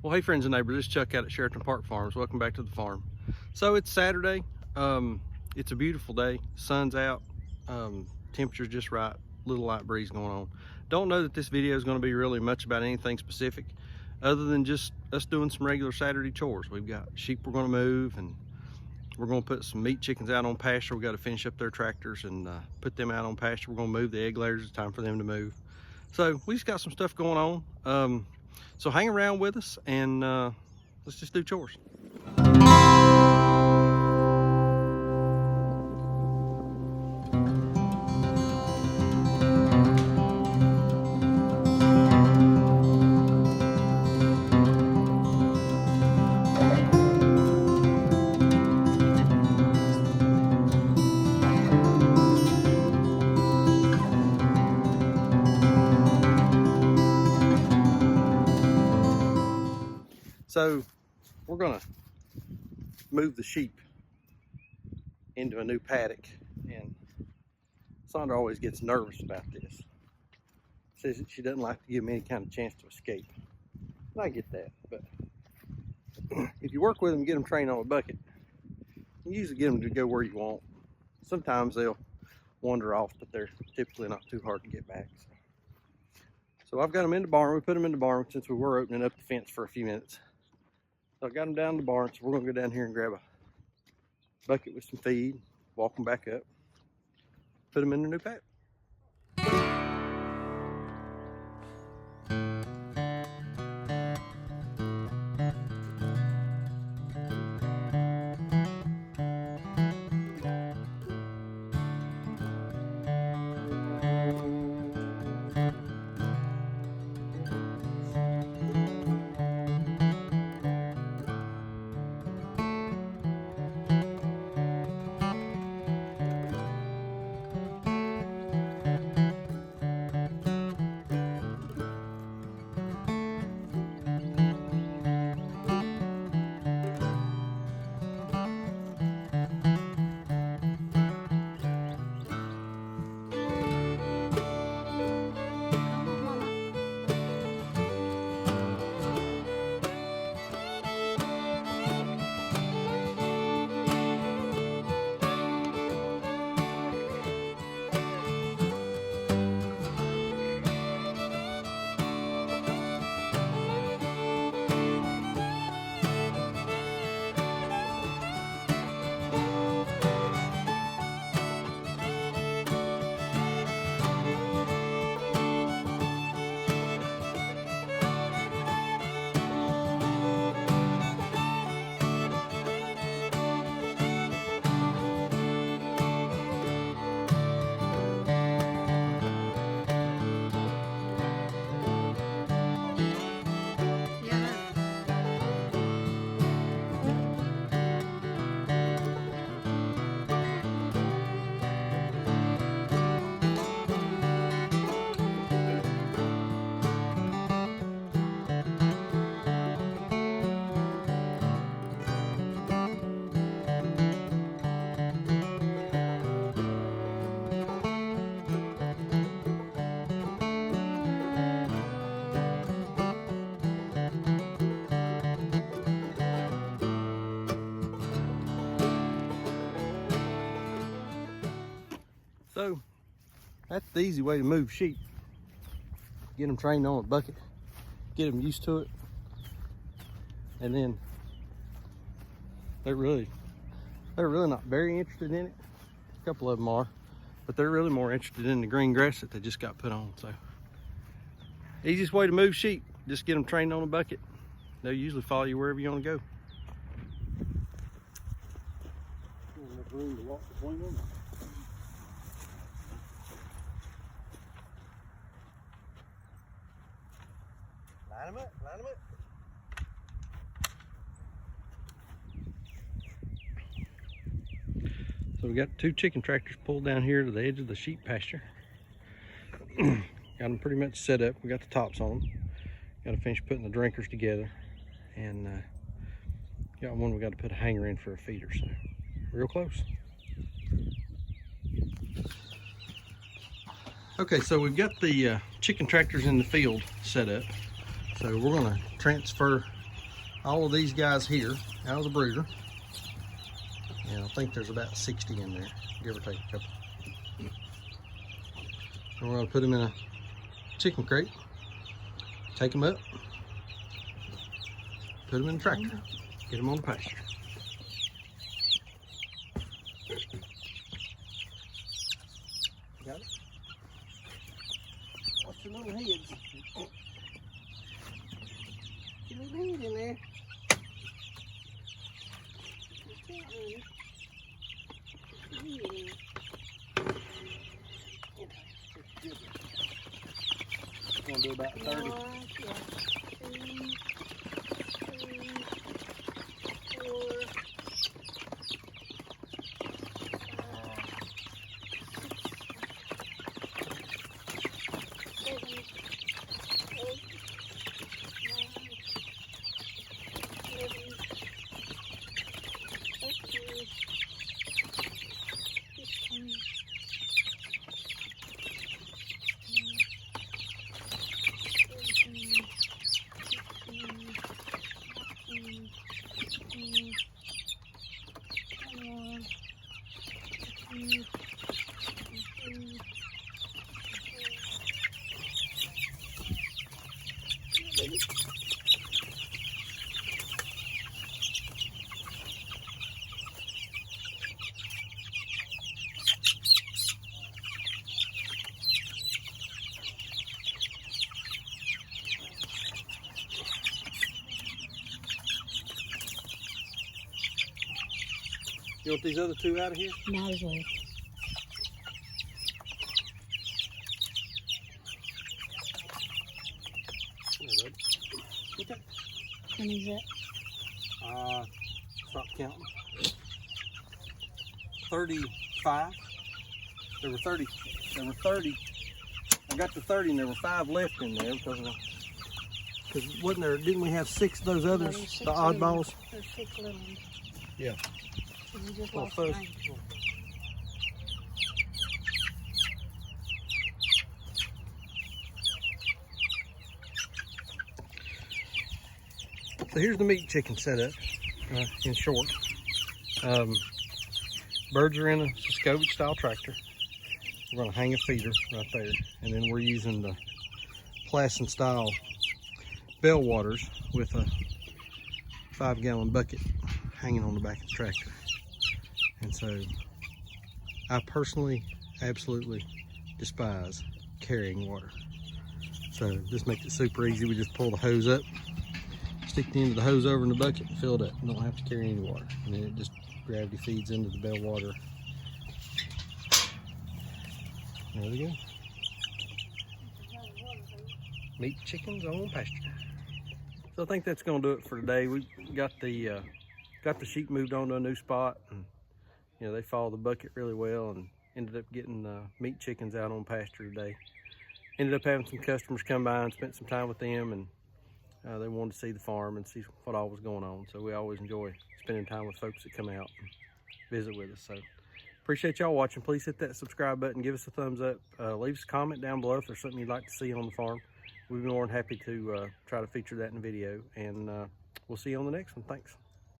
Well, hey friends and neighbors, this is Chuck out at Sheraton Park Farms. Welcome back to the farm. So it's Saturday. It's a beautiful day. Sun's out. Temperature's just right. Little light breeze going on. Don't know that this video is going to be really much about anything specific, other than just us doing some regular Saturday chores. We've got sheep we're going to move, and we're going to put some meat chickens out on pasture. We got to finish up their tractors and put them out on pasture. We're going to move the egg layers. It's time for them to move. So we just got some stuff going on. So hang around with us and let's just do chores. So we're gonna move the sheep into a new paddock, and Sandra always gets nervous about this. Says that she doesn't like to give them any kind of chance to escape. And I get that, but if you work with them, get them trained on a bucket, you usually get them to go where you want. Sometimes they'll wander off, but they're typically not too hard to get back. So I've got them in the barn. We put them in the barn since we were opening up the fence for a few minutes. So I got them down in the barn, so we're gonna go down here and grab a bucket with some feed, walk them back up, put them in the new paddock. So that's the easy way to move sheep. Get them trained on a bucket, get them used to it, and then they're really not very interested in it. A couple of them are, but they're really more interested in the green grass that they just got put on. So easiest way to move sheep, just get them trained on a bucket. They'll usually follow you wherever you want to go. Enough room to walk between them. Line them up, line them up. So we got two chicken tractors pulled down here to the edge of the sheep pasture. Got them pretty much set up. We got the tops on them. Got to finish putting the drinkers together, and got one we got to put a hanger in for a feeder. So real close. Okay, so we've got the chicken tractors in the field set up. So we're going to transfer all of these guys here out of the brooder. And I think there's about 60 in there, give or take a couple. And we're gonna put them in a chicken crate, take them up, put them in the tractor, get them on the pasture. Got it? Watch your little heads. Your little head in there. Gonna do about 30. You want these other two out of here? Might as well. Okay. How many is that? Stop counting. 35. There were 30. I got to 30 and there were 5 left in there because wasn't there, didn't we have 6 of those others, the oddballs? There's 6 little ones. Yeah. So you just Well, lost first, 9. so here's the meat chicken setup, in short. Birds are in a Suscovich style tractor. We're gonna hang a feeder right there. And then we're using the Plasson style bell waters with a 5-gallon bucket hanging on the back of the tractor. And so I personally absolutely despise carrying water. So this makes it super easy. We just pull the hose up, stick the end of the hose over in the bucket and fill it up. You don't have to carry any water. And then it just gravity feeds into the bell water. There we go. Meat chickens on pasture. So I think that's gonna do it for today. We got the sheep moved on to a new spot, and you know, they follow the bucket really well, and ended up getting meat chickens out on pasture today. Ended up having some customers come by and spent some time with them, and they wanted to see the farm and see what all was going on. So we always enjoy spending time with folks that come out and visit with us. So appreciate y'all watching. Please hit that subscribe button, give us a thumbs up, leave us a comment down below if there's something you'd like to see on the farm. We'd be more than happy to try to feature that in a video, and we'll see you on the next one. Thanks.